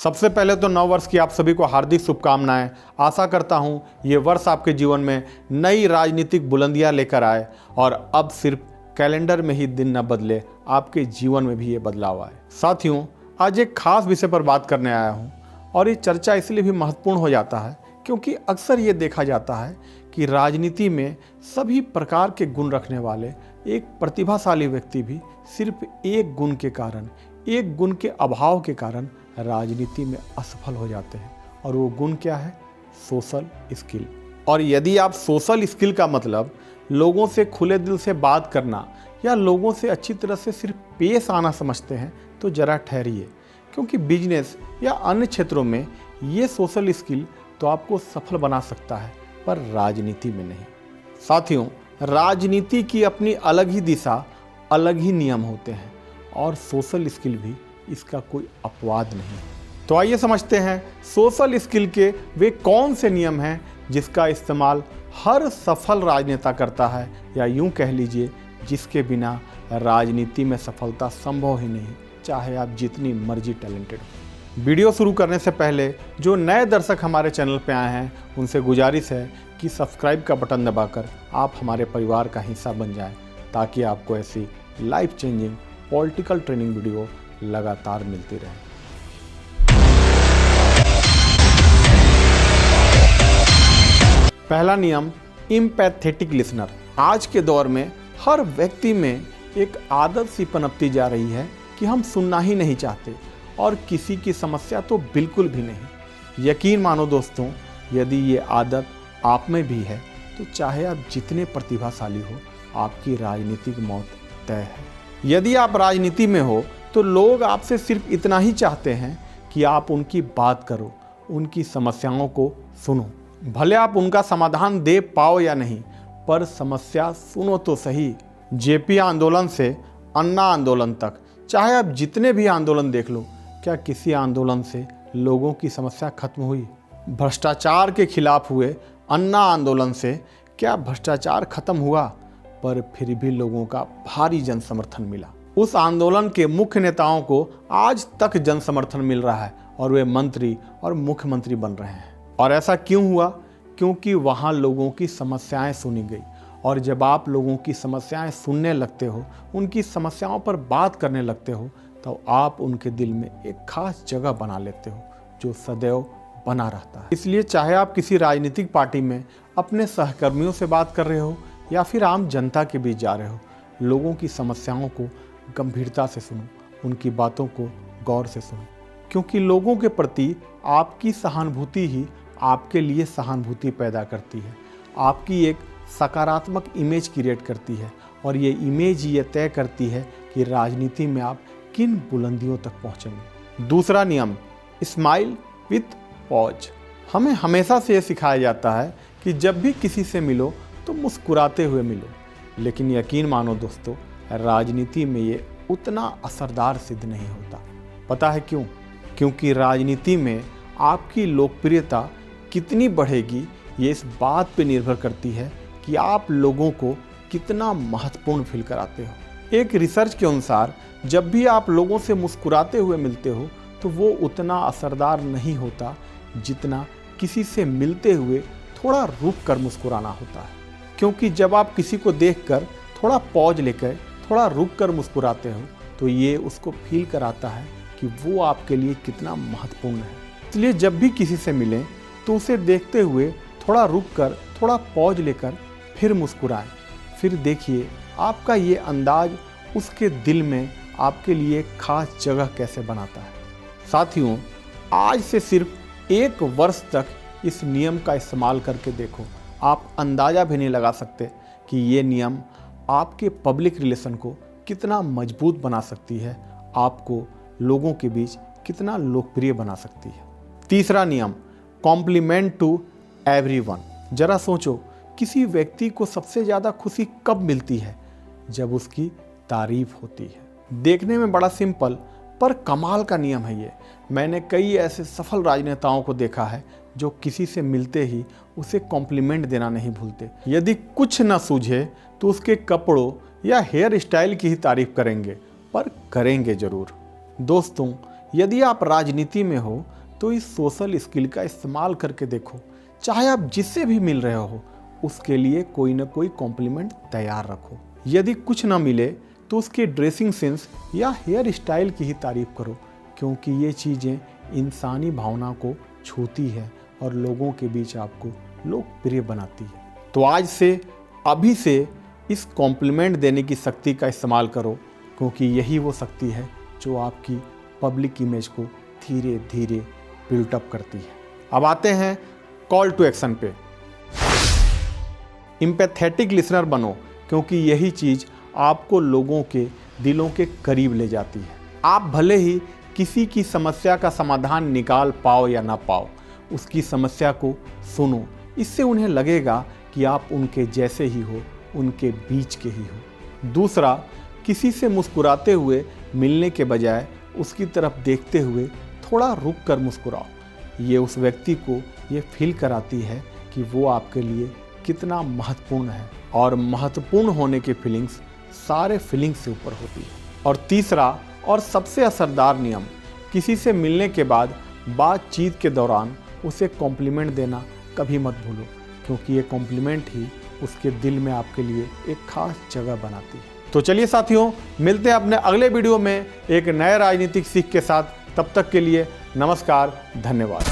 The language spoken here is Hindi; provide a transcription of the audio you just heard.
सबसे पहले तो नव वर्ष की आप सभी को हार्दिक शुभकामनाएं। आशा करता हूं ये वर्ष आपके जीवन में नई राजनीतिक बुलंदियां लेकर आए और अब सिर्फ कैलेंडर में ही दिन न बदले, आपके जीवन में भी ये बदलाव आए। साथियों, आज एक खास विषय पर बात करने आया हूं और ये चर्चा इसलिए भी महत्वपूर्ण हो जाता है क्योंकि अक्सर ये देखा जाता है कि राजनीति में सभी प्रकार के गुण रखने वाले एक प्रतिभाशाली व्यक्ति भी सिर्फ एक गुण के कारण, एक गुण के अभाव के कारण राजनीति में असफल हो जाते हैं। और वो गुण क्या है? Social skill. और यदि आप सोशल स्किल का मतलब लोगों से खुले दिल से बात करना या लोगों से अच्छी तरह से सिर्फ पेश आना समझते हैं तो जरा ठहरिए, क्योंकि बिजनेस या अन्य क्षेत्रों में ये सोशल स्किल तो आपको सफल बना सकता है, पर राजनीति में नहीं। साथियों, राजनीति की अपनी अलग ही दिशा, अलग ही नियम होते हैं और सोशल स्किल भी इसका कोई अपवाद नहीं है। तो आइए समझते हैं सोशल स्किल के वे कौन से नियम हैं जिसका इस्तेमाल हर सफल राजनेता करता है, या यूं कह लीजिए जिसके बिना राजनीति में सफलता संभव ही नहीं, चाहे आप जितनी मर्जी टैलेंटेड हो। वीडियो शुरू करने से पहले जो नए दर्शक हमारे चैनल पर आए हैं उनसे गुजारिश है कि सब्सक्राइब का बटन दबाकर आप हमारे परिवार का हिस्सा बन जाएं, ताकि आपको ऐसी life changing political training video लगातार मिलती रहे। पहला नियम, एम्पैथेटिक लिसनर। आज के दौर में हर व्यक्ति में एक आदत सी पनपती जा रही है कि हम सुनना ही नहीं चाहते और किसी की समस्या तो बिल्कुल भी नहीं। यकीन मानो दोस्तों, यदि ये आदत आप में भी है तो चाहे आप जितने प्रतिभाशाली हो, आपकी राजनीतिक मौत तय है। यदि आप राजनीति में हो तो लोग आपसे सिर्फ इतना ही चाहते हैं कि आप उनकी बात करो, उनकी समस्याओं को सुनो। भले आप उनका समाधान दे पाओ या नहीं, पर समस्या सुनो तो सही। जेपी आंदोलन से अन्ना आंदोलन तक, चाहे आप जितने भी आंदोलन देख लो, क्या किसी आंदोलन से लोगों की समस्या खत्म हुई? भ्रष्टाचार के खिलाफ हुए अन्ना आंदोलन से क्या भ्रष्टाचार खत्म हुआ? पर फिर भी लोगों का भारी जन समर्थन मिला। उस आंदोलन के मुख्य नेताओं को आज तक जन समर्थन मिल रहा है और वे मंत्री और मुख्यमंत्री बन रहे हैं। और ऐसा क्यों हुआ? क्योंकि वहाँ लोगों की समस्याएं सुनी गई। और जब आप लोगों की समस्याएं सुनने लगते हो, उनकी समस्याओं पर बात करने लगते हो, तो आप उनके दिल में एक खास जगह बना लेते हो जो सदैव बना रहता है। इसलिए चाहे आप किसी राजनीतिक पार्टी में अपने सहकर्मियों से बात कर रहे हो या फिर आम जनता के बीच जा रहे हो, लोगों की समस्याओं को गंभीरता से सुनो, उनकी बातों को गौर से सुनो, क्योंकि लोगों के प्रति आपकी सहानुभूति ही आपके लिए सहानुभूति पैदा करती है, आपकी एक सकारात्मक इमेज क्रिएट करती है और ये इमेज ये तय करती है कि राजनीति में आप किन बुलंदियों तक पहुंचेंगे। दूसरा नियम, स्माइल विथ पॉज। हमें हमेशा से ये सिखाया जाता है कि जब भी किसी से मिलो तो मुस्कुराते हुए मिलो, लेकिन यकीन मानो दोस्तों, राजनीति में ये उतना असरदार सिद्ध नहीं होता। पता है क्यों? क्योंकि राजनीति में आपकी लोकप्रियता कितनी बढ़ेगी ये इस बात पे निर्भर करती है कि आप लोगों को कितना महत्वपूर्ण फील कराते हो। एक रिसर्च के अनुसार जब भी आप लोगों से मुस्कुराते हुए मिलते हो तो वो उतना असरदार नहीं होता जितना किसी से मिलते हुए थोड़ा रुक कर मुस्कुराना होता है। क्योंकि जब आप किसी को देखकर थोड़ा पॉज लेकर थोड़ा रुक कर मुस्कुराते हो तो ये उसको फील कराता है कि वो आपके लिए कितना महत्वपूर्ण है। इसलिए जब भी किसी से मिलें तो उसे देखते हुए थोड़ा रुक कर थोड़ा पॉज लेकर फिर मुस्कुराएं। फिर देखिए आपका ये अंदाज उसके दिल में आपके लिए एक खास जगह कैसे बनाता है। साथियों, आज से सिर्फ 1 वर्ष तक इस नियम का इस्तेमाल करके देखो, आप अंदाज़ा भी नहीं लगा सकते कि ये नियम आपके पब्लिक रिलेशन को कितना मजबूत बना सकती है, आपको लोगों के बीच कितना लोकप्रिय बना सकती है। तीसरा नियम, कॉम्प्लीमेंट टू एवरीवन। जरा सोचो, किसी व्यक्ति को सबसे ज़्यादा खुशी कब मिलती है? जब उसकी तारीफ होती है। देखने में बड़ा सिंपल पर कमाल का नियम है ये। मैंने कई ऐसे सफल राजनेताओं को देखा है जो किसी से मिलते ही उसे कॉम्प्लीमेंट देना नहीं भूलते। यदि कुछ न सूझे तो उसके कपड़ों या हेयर स्टाइल की ही तारीफ करेंगे, पर करेंगे ज़रूर। दोस्तों, यदि आप राजनीति में हो तो इस सोशल स्किल का इस्तेमाल करके देखो। चाहे आप जिससे भी मिल रहे हो उसके लिए कोई ना कोई कॉम्प्लीमेंट तैयार रखो। यदि कुछ ना मिले तो उसके ड्रेसिंग सेंस या हेयर स्टाइल की ही तारीफ करो, क्योंकि ये चीज़ें इंसानी भावना को छूती है और लोगों के बीच आपको लोकप्रिय बनाती है। तो आज से अभी से इस कॉम्प्लीमेंट देने की शक्ति का इस्तेमाल करो, क्योंकि यही वो शक्ति है जो आपकी पब्लिक इमेज को धीरे धीरे बिल्टअप करती है। अब आते हैं कॉल टू एक्शन पे। एम्पैथेटिक लिसनर बनो, क्योंकि यही चीज़ आपको लोगों के दिलों के करीब ले जाती है। आप भले ही किसी की समस्या का समाधान निकाल पाओ या ना पाओ, उसकी समस्या को सुनो। इससे उन्हें लगेगा कि आप उनके जैसे ही हो, उनके बीच के ही हो। दूसरा, किसी से मुस्कुराते हुए मिलने के बजाय उसकी तरफ देखते हुए थोड़ा रुक कर मुस्कुराओ। ये उस व्यक्ति को ये फील कराती है कि वो आपके लिए कितना महत्वपूर्ण है, और महत्वपूर्ण होने की फीलिंग्स सारे फीलिंग्स से ऊपर होती है। और तीसरा और सबसे असरदार नियम, किसी से मिलने के बाद बातचीत के दौरान उसे कॉम्प्लीमेंट देना कभी मत भूलो, क्योंकि ये कॉम्प्लीमेंट ही उसके दिल में आपके लिए एक खास जगह बनाती है। तो चलिए साथियों, मिलते हैं अपने अगले वीडियो में एक नए राजनीतिक सीख के साथ। तब तक के लिए नमस्कार, धन्यवाद।